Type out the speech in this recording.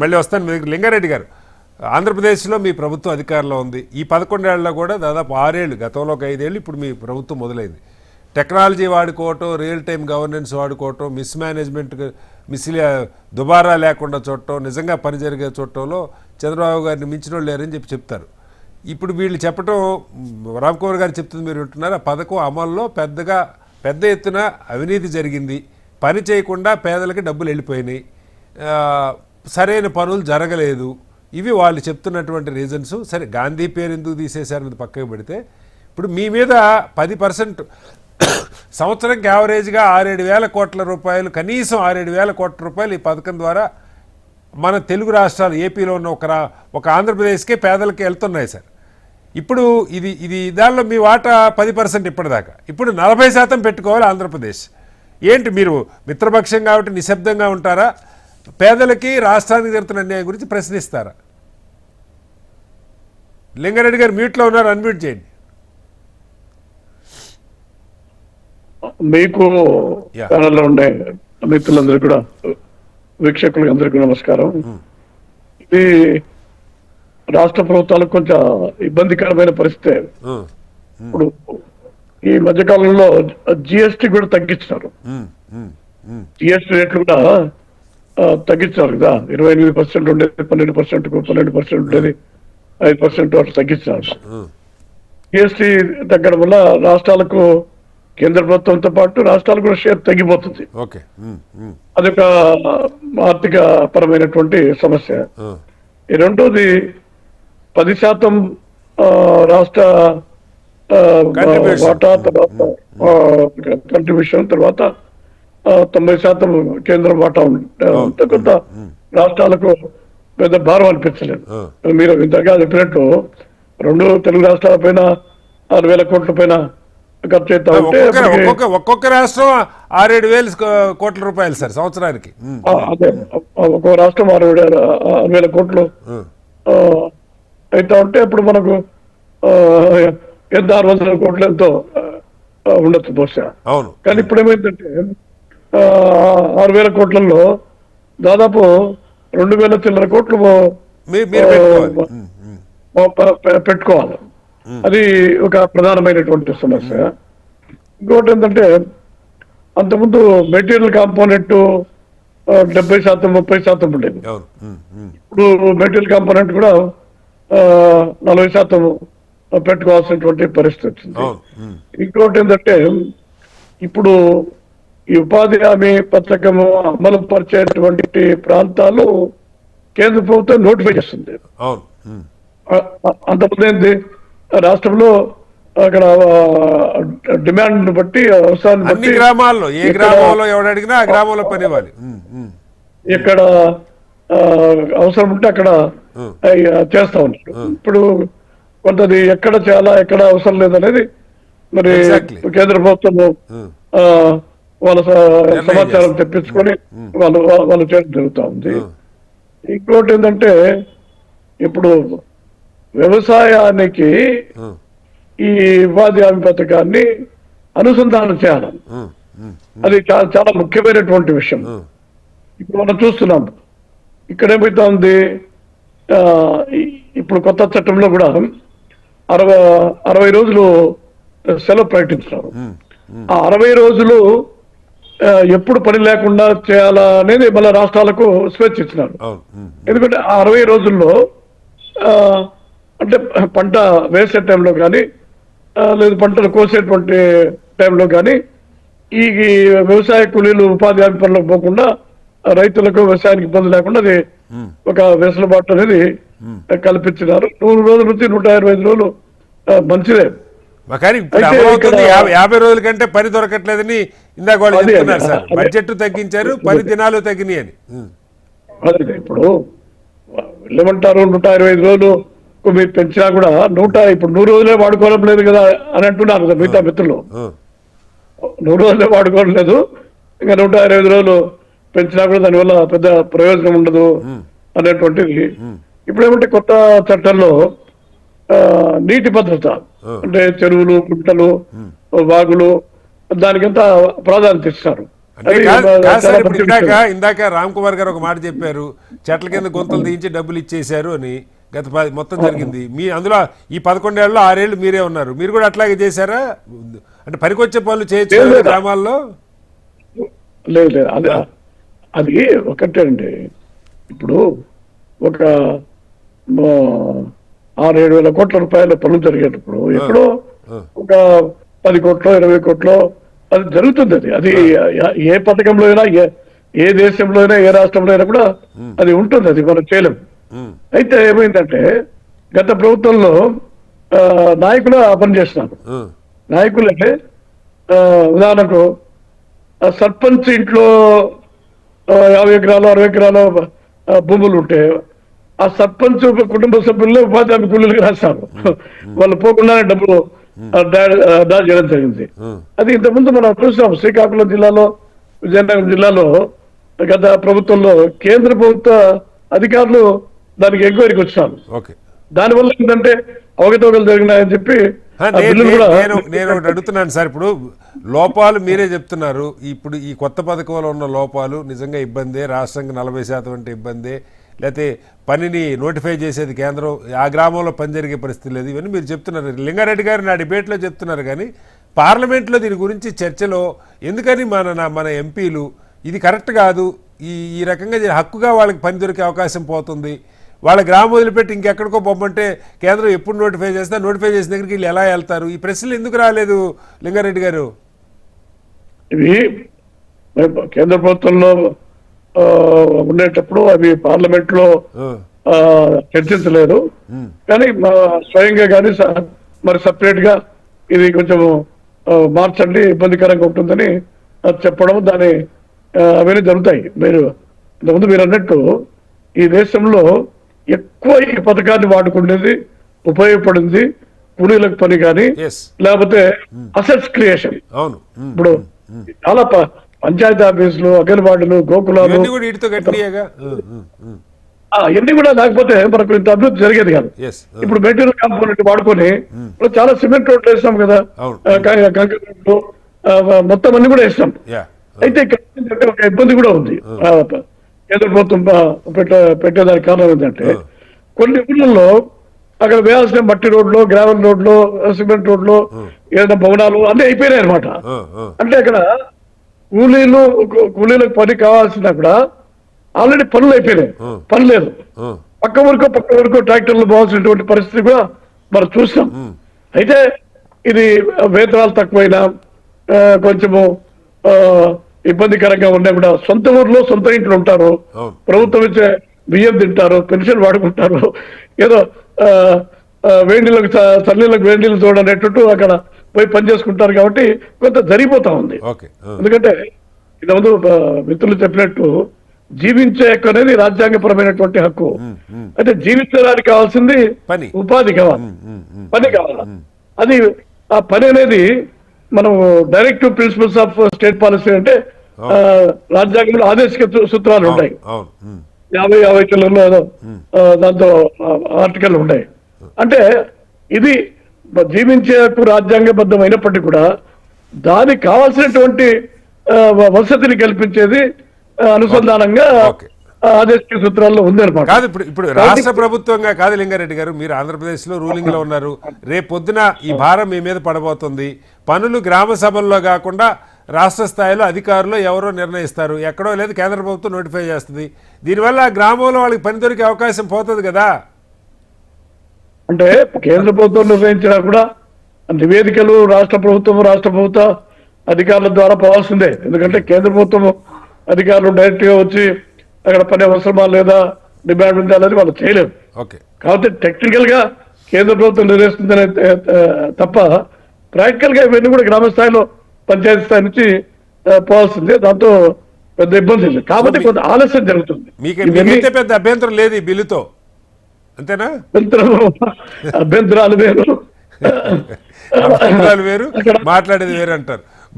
మళ్ళీ వస్తాను మీకు. లింగారెడ్డి గారు, ఆంధ్రప్రదేశ్లో మీ ప్రభుత్వం అధికారంలో ఉంది. ఈ 11 ఏళ్లలో కూడా దాదాపు 6 ఏళ్ళు, గతంలో ఒక 5 ఏళ్ళు, ఇప్పుడు మీ ప్రభుత్వం మొదలైంది. టెక్నాలజీ వాడుకోవటం, రియల్ టైం గవర్నెన్స్ వాడుకోవటం, మిస్మేనేజ్మెంట్, దుబారా లేకుండా చూడటం, నిజంగా పని జరిగే చూడటంలో చంద్రబాబు గారిని మించిన వాళ్ళు లేరని చెప్తారు. ఇప్పుడు వీళ్ళు చెప్పటం, రామ్ కుమార్ గారు చెప్తుంది మీరు వింటున్నారు. ఆ పథకం అమల్లో పెద్ద ఎత్తున అవినీతి జరిగింది, పని చేయకుండా పేదలకి డబ్బులు వెళ్ళిపోయినాయి, సరైన పనులు జరగలేదు. ఇవి వాళ్ళు చెప్తున్నటువంటి రీజన్స్. సరే, గాంధీ పేరు ఎందుకు తీసేశారన్నది పక్కకు పెడితే, ఇప్పుడు మీ మీద 10% సంవత్సరంకి యావరేజ్గా 6-7 వేల కోట్ల రూపాయలు, కనీసం 6-7 వేల కోట్ల రూపాయలు ఈ పథకం ద్వారా మన తెలుగు రాష్ట్రాలు, ఏపీలో ఉన్న ఒక ఆంధ్రప్రదేశ్కే పేదలకి వెళ్తున్నాయి సార్. ఇప్పుడు ఇది దానిలో మీ వాటా 10% ఇప్పటిదాకా. ఇప్పుడు 40% పెట్టుకోవాలి ఆంధ్రప్రదేశ్. ఏంటి మీరు మిత్రపక్షం కాబట్టి నిశ్శబ్దంగా ఉంటారా? పేదలకి, రాష్ట్రానికి జరుగుతున్న అన్యాయం గురించి ప్రశ్నిస్తారా? లింగారెడ్డి గారు మ్యూట్లో ఉన్నారు, అన్మ్యూట్ చేయండి. మీకు ఛానల్లో ఉండే మిత్రులందరూ కూడా, వీక్షకులకు అందరికీ నమస్కారం. ఇది రాష్ట్ర ప్రభుత్వాలకు కొంచెం ఇబ్బందికరమైన పరిస్థితి. ఇప్పుడు ఈ మధ్యకాలంలో జిఎస్టీ కూడా తగ్గించినారు. జిఎస్టీ రేట్లు కూడా తగ్గించారు కదా. 28% ఉండేది 12% ఉండేది 5% అట్లా తగ్గించారు. జిఎస్టీ తగ్గడం వల్ల రాష్ట్రాలకు, కేంద్ర ప్రభుత్వంతో పాటు రాష్ట్రాలకు కూడా షేర్ తగ్గిపోతుంది. అదొక ఆర్థిక పరమైనటువంటి సమస్య. ఈ రెండోది 10% రాష్ట్ర వాటా, తర్వాత కంట్రిబ్యూషన్, తర్వాత 90% కేంద్రం వాటా ఉంటే కొంత రాష్ట్రాలకు పెద్ద భారం అనిపించలేదు. మీరు ఇంతగా చెప్పినట్టు 2 తెలుగు రాష్ట్రాల పైన 6,000 కోట్ల పైన ఖర్చు అవుతా ఉంటే ఒక్కొక్క రాష్ట్రం 6-7 వేల కోట్ల రూపాయలు సార్ సంవత్సరానికి. అదే ఒక్కో రాష్ట్రం 6,000 కోట్లు అవుతా ఉంటే ఇప్పుడు మనకు ఎంత 600 కోట్లు ఎంతో ఉండొచ్చు బహుశా. కానీ ఇప్పుడు ఏమైందంటే 6,000 కోట్లలో దాదాపు 2,000 చిల్లర కోట్లు పెట్టుకోవాలి. అది ఒక ప్రధానమైనటువంటి సమస్య. ఇంకోటి ఏంటంటే, అంతకుముందు మెటీరియల్ కాంపోనెంట్ 70%, 30% ఉండేది. ఇప్పుడు మెటీరియల్ కాంపోనెంట్ కూడా 40% పెట్టుకోవాల్సినటువంటి పరిస్థితి వచ్చింది. ఇంకోటి ఏంటంటే, ఇప్పుడు ఈ ఉపాధి హామీ పథకము అమలు పరిచేటువంటి ప్రాంతాలు కేంద్ర ప్రభుత్వం నోటిఫై చేస్తుంది. అంతకుముందు ఏంటి, రాష్ట్రంలో అక్కడ డిమాండ్ బట్టి, అవసరాన్ని బట్టి గ్రామాల్లో ఏ గ్రామంలో ఎవరు అడిగినా ఆ గ్రామంలో పని ఇవ్వాలి. ఎక్కడ అవసరం ఉంటే అక్కడ చేస్తా ఉంటారు. ఇప్పుడు కొంతది ఎక్కడ చేయాలా, ఎక్కడ అవసరం లేదనేది మరి కేంద్ర ప్రభుత్వం వాళ్ళ సమాచారం తెప్పించుకొని వాళ్ళు చేయడం జరుగుతూ ఉంది. ఇంకోటి ఏంటంటే, ఇప్పుడు వ్యవసాయానికి ఈ ఉపాధి హామీ పథకాన్ని అనుసంధానం చేయాలి. అది చాలా ముఖ్యమైనటువంటి విషయం. ఇప్పుడు మనం చూస్తున్నాం, ఇక్కడ ఏమైతా ఉంది, ఇప్పుడు కొత్త చట్టంలో కూడా 60 రోజులు సెలవు ప్రకటించినారు. ఆ 60 రోజులు ఎప్పుడు పని లేకుండా చేయాలా అనేది మళ్ళీ రాష్ట్రాలకు స్వేచ్ఛ ఇచ్చినారు. ఎందుకంటే ఆ 60 రోజుల్లో అంటే పంట వేసే టైంలో కానీ, లేదు పంటలు కోసేటువంటి టైంలో కానీ, ఈ వ్యవసాయ కూలీలు ఉపాధి హామీ పనులకు పోకుండా రైతులకు, వ్యవసాయానికి ఇబ్బంది లేకుండా అది ఒక వెసులుబాటు అనేది కల్పించినారు. 100 రోజుల నుంచి 125 రోజులు మంచిదే. కానీ 50 రోజుల కంటే పని దొరకట్లేదని ఇందాక వాళ్ళు చెప్తున్నారు సార్. బడ్జెట్ తగ్గించారు, పని దినాలు తగ్గినాయి అని. ఇప్పుడు ఏమంటారు, 125 రోజులు మీరు పెంచినా కూడా ఇప్పుడు 100 రోజులే వాడుకోవడం లేదు కదా అని అంటున్నారు కదా మిగతా మిత్రులు. 100 రోజులే వాడుకోవడం లేదు, ఇంకా 125 రోజులు పెంచినా కూడా దానివల్ల పెద్ద ప్రయోజనం ఉండదు అనేటువంటిది. ఇప్పుడు ఏమంటే కొత్త చట్టంలో నీటి భద్రత అంటే చెరువులు, గుంటలు, వాగులు, దానికంతా ప్రాధాన్యత ఇస్తారు. అంటే అది కాదు సార్, చాలా ఇప్పుడు మంచి విషయం. ఇందాక రామ్ కుమార్ గారు ఒక మాట చెప్పారు, చెట్ల కింద గొంతులు తీయించి డబ్బులు ఇచ్చేశారు అని. మొత్తం జరిగింది మీ అందులో ఈ 11 ఏళ్ళలో 6 ఏళ్ళు మీరే ఉన్నారు, మీరు కూడా అట్లాగే చేశారా? అంటే పనికొచ్చే పనులు చేయొచ్చు కదా గ్రామాల్లో. లేదు లేదు, అది అది ఒకటే అండి. ఇప్పుడు ఒక 6-7 వేల కోట్ల రూపాయల పనులు జరిగేటప్పుడు ఎప్పుడో ఒక 10 కోట్లో 20 కోట్లో అది జరుగుతుంది. అది ఏ పథకంలో అయినా ఏ దేశంలో అయినా ఏ రాష్ట్రంలో అయినా కూడా అది ఉంటుంది, అది మనం చేయలేం. అయితే ఏమైందంటే గత ప్రభుత్వంలో నాయకులు ఆ పని చేస్తున్నారు. నాయకులు అంటే ఉదాహరణకు సర్పంచ్ ఇంట్లో 50 ఎకరాలు 60 ఎకరాలు భూములు ఉంటే ఆ సర్పంచ్ కుటుంబ సభ్యుల్లో ఉపాధి హామీ కూలీలకు రాస్తారు. వాళ్ళు పోకుండానే డబ్బులు డ్రా చేయడం జరిగింది. అది ఇంతకుముందు మనం చూసాం శ్రీకాకుళం జిల్లాలో, విజయనగరం జిల్లాలో గత ప్రభుత్వంలో కేంద్ర ప్రభుత్వ అధికారులు దానికి ఎంక్వైరీకి వచ్చారు. దానివల్ల ఏంటంటే అవకతవకలు జరిగినాయని చెప్పి నేను ఒకటి అడుగుతున్నాను సార్, ఇప్పుడు లోపాలు మీరే చెప్తున్నారు. ఇప్పుడు ఈ కొత్త పథకంలో ఉన్న లోపాలు నిజంగా ఇబ్బందే, రాష్ట్రానికి 40% అంటే ఇబ్బందే, లేకపోతే పనిని నోటిఫై చేసేది కేంద్రం, ఆ గ్రామంలో పని జరిగే పరిస్థితి లేదు, ఇవన్నీ మీరు చెప్తున్నారు. లింగారెడ్డి గారు నా డిబేట్లో చెప్తున్నారు, కానీ పార్లమెంట్లో దీని గురించి చర్చలో ఎందుకని మన ఎంపీలు ఇది కరెక్ట్ కాదు, ఈ రకంగా హక్కుగా వాళ్ళకి పని దొరికే అవకాశం పోతుంది, వాళ్ళ గ్రామం వదిలిపెట్టి ఇంకెక్కడికో పొమ్మంటే కేంద్రం ఎప్పుడు నోటిఫై చేస్తే నోటిఫై చేసిన దగ్గరికి వీళ్ళు ఎలా వెళ్తారు, ఈ ప్రశ్నలు ఎందుకు రాలేదు లింగారెడ్డి గారు? ఇవి కేంద్ర ప్రభుత్వంలో ఉండేటప్పుడు అవి పార్లమెంట్ లో చర్చించలేదు, కానీ స్వయంగా కానీ మరి సపరేట్ గా ఇది కొంచెం మార్చండి ఇబ్బందికరంగా ఉంటుందని చెప్పడం, దాని అవన్నీ జరుగుతాయి. ఇంతకుముందు మీరు అన్నట్టు ఈ దేశంలో ఎక్కువ ఈ పథకాన్ని వాడుకునేది ఉపయోగపడింది కూలీలకు పని కానీ లేకపోతే అసెట్స్ క్రియేషన్. ఇప్పుడు చాలా పంచాయతీ ఆఫీసులు, అంగన్వాడీలు, గోకులాలు ఇవన్నీ కూడా లేకపోతే మనకు ఇంత అభివృద్ధి జరిగేది కాదు. ఇప్పుడు మెటీరియల్ కాంపోనెంట్ వాడుకొని చాలా సిమెంట్ రోడ్లు వేస్తాం కదా, కంకర రోడ్లు మొత్తం అన్ని కూడా వేస్తాం. అయితే ఇక్కడ ఒక ఇబ్బంది కూడా ఉంది. కేంద్ర ప్రభుత్వం పెట్టేదానికి కారణం ఏంటంటే కొన్ని ఊళ్ళల్లో అక్కడ వేయాల్సిన మట్టి రోడ్లు, గ్రావెల్ రోడ్లు, సిమెంట్ రోడ్లు, ఏదైనా భవనాలు అన్ని అయిపోయినాయి అనమాట. అంటే అక్కడ కూలీలకు పని కావాల్సిన కూడా ఆల్రెడీ పనులు అయిపోయినాయి, పని లేదు. పక్క వరకు ట్రాక్టర్లు పోవాల్సినటువంటి పరిస్థితి కూడా మనం చూస్తాం. అయితే ఇది వేతనాలు తక్కువైనా కొంచెము ఇబ్బందికరంగా ఉన్నా కూడా సొంత ఊర్లో సొంత ఇంట్లో ఉంటారు, ప్రభుత్వం ఇచ్చే బియ్యం తింటారు, పెన్షన్ వాడుకుంటారు, ఏదో వేడిలకు చల్లీలకు వేడిలు చూడనేటట్టు అక్కడ పోయి పని చేసుకుంటారు. కాబట్టి కొంత జరిగిపోతా ఉంది. ఎందుకంటే ఇంతకుముందు మిత్రులు చెప్పినట్టు జీవించే హక్కు అనేది రాజ్యాంగపరమైనటువంటి హక్కు. అయితే జీవించడానికి కావాల్సింది ఉపాధి కావాలి, పని కావాలి. అది ఆ పని అనేది మనం directive principles of state policy అంటే రాజ్యాంగంలో ఆదేశిక సూత్రాలు ఉంటాయి, 50 కిలోలు దాంతో ఆర్టికల్ ఉంటాయి. అంటే ఇది జీవించే హక్కు రాజ్యాంగబద్ధం అయినప్పటికీ కూడా దానికి కావాల్సినటువంటి వసతిని కల్పించేది అనుసంధానంగా ఆదేశిక సూత్రాల్లో ఉంది అనమాట. కాదు ఇప్పుడు రాష్ట్ర ప్రభుత్వంగా కాదు లింగారెడ్డి గారు, మీరు ఆంధ్రప్రదేశ్ లో రూలింగ్ లో ఉన్నారు, రేపు పొద్దున ఈ భారం మీ మీద పడబోతుంది. పనులు గ్రామ సభల్లో కాకుండా రాష్ట్ర స్థాయిలో అధికారులు ఎవరో నిర్ణయిస్తారు, ఎక్కడో లేదు కేంద్ర ప్రభుత్వం నోటిఫై చేస్తుంది. దీనివల్ల గ్రామంలో వాళ్ళకి పని దొరికే అవకాశం పోతుంది కదా. అంటే కేంద్ర ప్రభుత్వం నిర్ణయించినా కూడా నివేదికలు రాష్ట్ర ప్రభుత్వ అధికారుల ద్వారా పోవాల్సిందే. ఎందుకంటే కేంద్ర ప్రభుత్వం అధికారులు డైరెక్ట్ గా వచ్చి అక్కడ పని అవసరమా లేదా, డిమాండ్ ఉందా అనేది వాళ్ళు చేయలేరు. కాబట్టి టెక్నికల్ గా కేంద్ర ప్రభుత్వం నిర్ణయిస్తుందనే తప్ప ప్రాక్టికల్ గా ఇవన్నీ కూడా గ్రామ స్థాయిలో పంచాయతీ స్థాయి నుంచి పోవాల్సిందే. దాంతో పెద్ద ఇబ్బంది లేదు, కాబట్టి కొంత ఆలస్యం జరుగుతుంది. పెద్ద అభ్యంతరం లేదు ఈ బిల్లుతో, అంతేనా? అభ్యంతరాలు వేరు వేరు, మాట్లాడేది వేరు అంటారు.